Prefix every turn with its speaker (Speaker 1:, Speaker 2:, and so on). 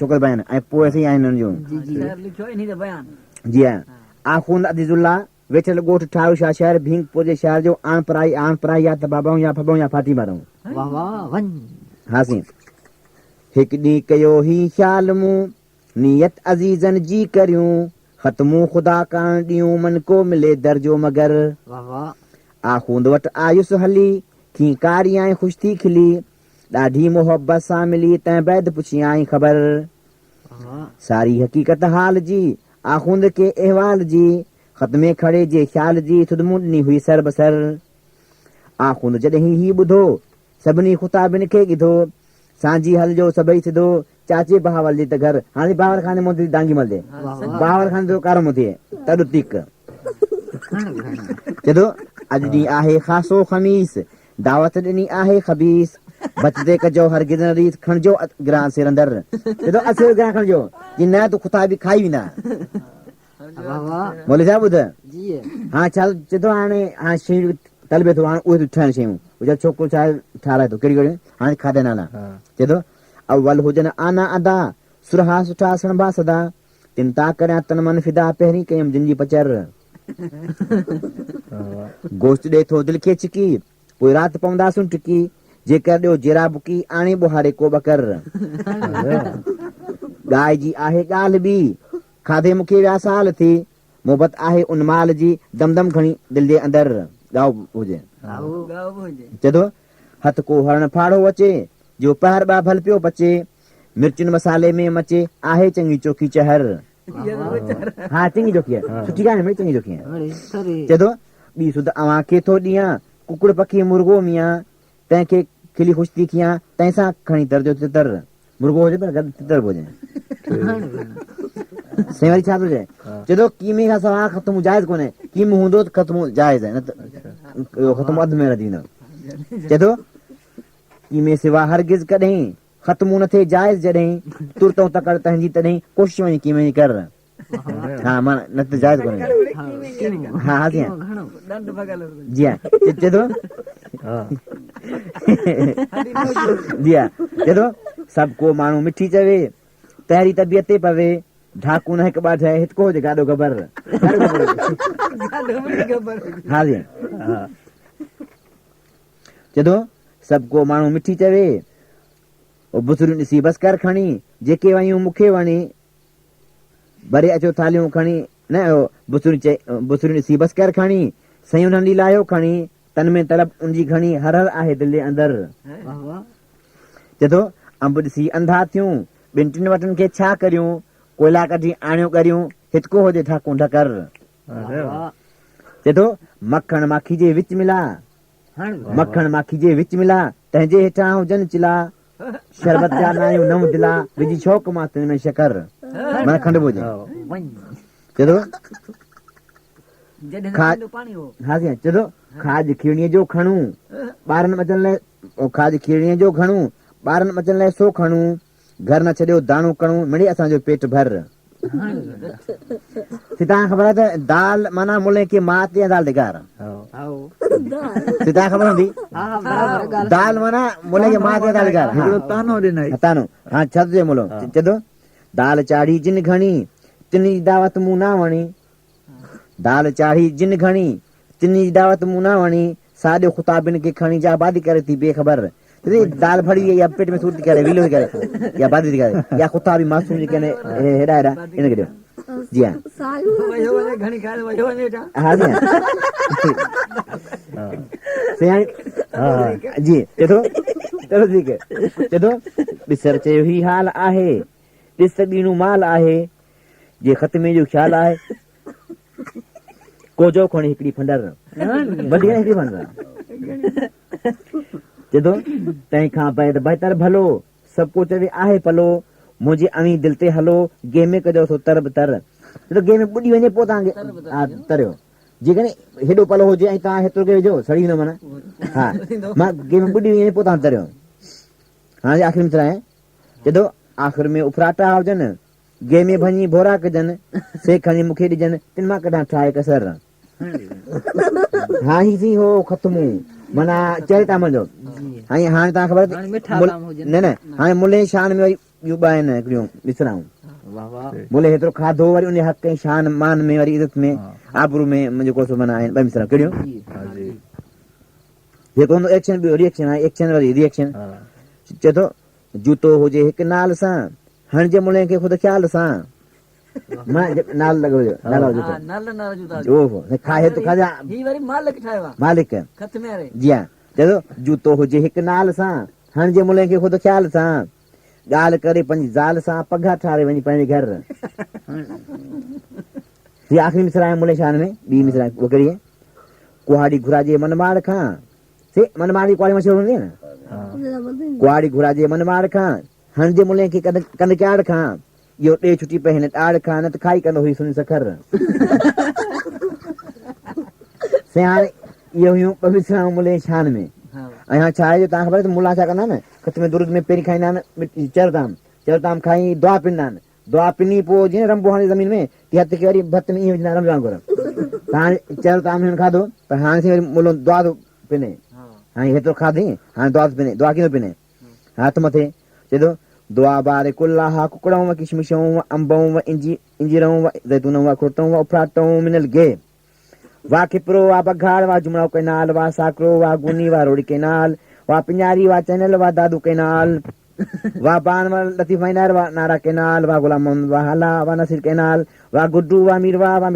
Speaker 1: छोकर बयान ऐं पोइ असीं आहिनि जो जी आखूंद अदीजुल्ला वेठल ॻोठ ठाहियो छा शहर भींगपुर जे शहर जो आण पराई या त बाबाऊं या फबाऊं या फाती मारूं हा सी हिकु ॾींहुं कयो ही ख़्याल मूं नियत अज़ीज़न जी करियूं ख़त्मूं ख़ुदा करण ॾियूं मन को मिले दर्जो मगर आखूंद वटि आयुसि हली खींकारी ऐं ख़ुशि थी खिली ॾाढी मोहबत सां मिली तंहिं बैदि पुछी आई ख़बर सारी हक़ीक़त हाल जी आखूंद के अहवाल जी ख़त्मे खड़े जे ख़्याल जी थुदमूं ॾिनी हुई सर बसर आखूंद जॾहिं ही ॿुधो सभिनी ख़ुताबिन खे ॻिधो सांझी हल जो सभई सिधो चाचे बहावल जे त घर हाणे बावर खाने मोती डांगी मलदे बावर खाने जो कारो मोती तॾो तिक चदो अॼु ॾींहुं आहे ख़ासो ख़मीस दावत ॾिनी आहे ख़बीस बचदे कजो हरगिज़ न रीस खणजो ग्रां सिर अंदर चदो असर ग्रां खणजो कि न तूं ख़ुदा बि खाई वेंदा बोले छा ॿुध हा चल चदो हाणे शयूं तलबे थो हाणे उहे ठहनि शयूं जब छोकिरो छा ठाराए थो कहिड़ी कहिड़ी हाणे खाधे नाला चए थो अव्वल हुजनि आना अदा सुरहा सुठा सणबा सदा चिंता करियां तन मन फिदा पहिरीं कयमि जिन जी पचर गोश्त ॾे थो दिलि खे छिकी पोइ राति पवंदासूं टिकी जेकर ॾियो जेरा बुकी आणे ॿुहारे को बकर गांइ जी आहे ॻाल्हि ॿी खाधे मूंखे विया साल थी मोहबत आहे उन माल जी दम दम खणी दिलि जे अंदरि गांव हुजे चए थो हथ को हरण फाड़ो अचे जो पहर ॿा भल पियो बचे मिर्चुनि मसाले में मचे आहे चङी चोखी चहर हा चङी चोखी आहे सुठी ॻाल्हि आहे चङी चोखी आहे चए थो ॿी सुध अव्हां खे थो ॾियां कुकड़ पखी मुर्गो मियां तंहिंखे खिली ख़ुशि थी कियां तंहिंसां खणी तरजो तितर मुर्गो हुजे पर गॾु तितर बि हुजे साईं वरी छा थो चए चए थो कीमे खां सवाइ ख़तमु जाइज़ कोन्हे कीमो हूंदो त ख़तमु जाइज़ आहे न त ख़तमु अधु में न थींदो चए थो कीमे सिवा हरगिज़ कॾहिं ख़त्मो न थिए जाइज़ जॾहिं तुरतऊं तकड़ तंहिंजी तॾहिं कोशिश वञी कीमे जी कर हा मां न त जाइज़ कोन्हे हा हा जी हा चए थो जी हा चए थो सभु को माण्हू मिठी चवे तहिड़ी तबियत ते पवे ढाकू न हिकु ॿ ठहे हितको हुजे गाॾो ख़बर हा जी चए थो सभु को माण्हू मिठी चवे बुसरियूं ॾिसी बसि कर खणी जेके वयूं मूंखे वणी भरे अचो थालियूं खणी न बुसरियूं ॾिसी बसि कर खणी सयूं नंढी लाहियो खणी तन में तलब उनजी घणी हर हर आहे दिलि जे अंदरि चए थो अंब ॾिसी अंधा थियूं ॿिनि टिनि वटनि खे छा करियूं कोयला कढी आणियूं करियूं हितको हुजे ठाकूं ढकर चए थो मखण माखी जे विच मिला मखण माखी जे विच मिला तंहिंजे हेठां हुजनि चिला शरबत जा नायूं नव दिला विझी शौक़ मां तिन में शकर माना खंड हुजे चए थो हा चए थो खाज खीरणीअ जो खणूं ॿारनि अचण लाइ खाज खीरणीअ जो खणूं ॿारनि अचण लाइ सो खणूं घर न छॾियो दाणो कणूं मिड़े असांजो पेट भर तव्हांखे ख़बर आहे त दाल माना मुले खे मां ते दाल ॾेखार तव्हांखे ख़बर हूंदी दाल माना मुले खे मां ते दाल ॾेखार तानो हा छा चए मुलो चए थो दाल चाढ़ी जिन घणी तिन जी दावत मूं न वणी दाल चाढ़ी जिन घणी तिन जी दावत मूं न वणी साॼो ख़ुताबिन खे खणी जा आबादी करे थी बेख़बर दाल भरी या पेट में सूर थी करे विलो थी करे या बादी थी करे या खुता बि मासूम जेके हेॾा हेॾा इन खे ॾियो जी हा हा जी चए थो चलो ठीकु आहे चए थो ॾिसर चयो ही हाल आहे ॾिस ॾीणू माल आहे जे ख़त्मे जो ख़्यालु आहे कोजो खणी हिकिड़ी फंडर वॾी हिकिड़ी फंडर चए थो तंहिंखां बैदि बहितर भलो सभु को चवे आहे पलो मुंहिंजे अवी दिलि ते हलो गेह में कजो सो तर तर गेह में ॿुॾी वञे पोइ तव्हांखे तरियो जेकॾहिं हेॾो पलो हुजे ऐं तव्हां हेतिरो खे विझो सड़ी वेंदो माना हा मां गेह में ॿुॾी वञे पोइ तव्हां तरियो हाणे आख़िर में आहे चए थो आख़िर में उफराटा हुजनि गेह में भञी भोरा कजनि से खणी मूंखे ॾिजनि तिन मां कढां ठाहे कसर हा ही थी हो ख़त्मु माना चए ताम जो हाणे तव्हां ख़बर न न हाणे मुले शान में वरी ॿियूं ॿ आहिनि हिकिड़ियूं ॾिसराऊं बोले हेतिरो खाधो वरी उन हक़ ऐं शान मान में वरी इज़त में आबरू में मुंहिंजो को सो माना आहिनि ॿ मिसरा कहिड़ियूं जेको हूंदो एक्शन ॿियो रिएक्शन आहे एक्शन वरी रिएक्शन चए थो जूतो हुजे हिकु नाल सां हणिजे मुले खे ख़ुदि ख़्याल सां मां नाल लॻो नालो मालिक जी हा चए थो जूतो हुजे हिकु नाल सां हणिजे मुले खे ख़ुदि ख़्याल सां ॻाल्हि करे पंहिंजी ज़ाल सां पघा ठारे वञी पंहिंजे घर हीअ आख़िरी मिसरा आहे मुले शान में ॿी मिसरा उहा कहिड़ी आहे कुहाड़ी घुराजे मनमाड़ खां से मनमाड़ जी कुहाड़ी मशहूरु हूंदी आहे न कुहाड़ी घुराजे मनमाड़ खां हणिजे मुले खे कन क्याड़ खां इहो ॾे छुटी पए हिन ॾाड़ खां न त खाई कंदो हुई सुनी सखर से हाणे इहो हुयूं ॿ मिसरा मुले शान में ऐं हाणे छा आहे जो तव्हांखे ख़बर आहे त मुला छा कंदा आहिनि खत में दुरुद में पहिरीं खाईंदा आहिनि चरताम खाई दुआ पिनंदा आहिनि दुआ पिनी पोइ जीअं रंबो हाणे ज़मीन में तीअं हथ खे वरी भत में ईअं विझंदा आहिनि रंब वांगुरु त हाणे चरताम हिन खाधो पर हाणे वरी मुलो दुआ थो पिने हाणे हेतिरो खाधई हाणे दुआ थो पिने दुआ कीअं थो पिने हथ मथे चए थो दुआ बारे कुल्ला कुकड़ऊं व किशमिशऊं व अंबऊं व इंजीरऊं व ज़ैतूनऊं व खुर्तऊं व उफराटऊं मिनल गे वाह खिपरो वाह बघाड़ वाह जुमड़ो केनाल वाह साकरो वाह गुनी वाह रोड़ी केनाल वाह पिंजारी वाह चैनल वाह दादू केनाल वाह बान वाह लतीफ वाह नारा केनाल वाह गुलाम वाह हला वाह नसीर केनाल वाह गुड्डू वाह मीरवा वाह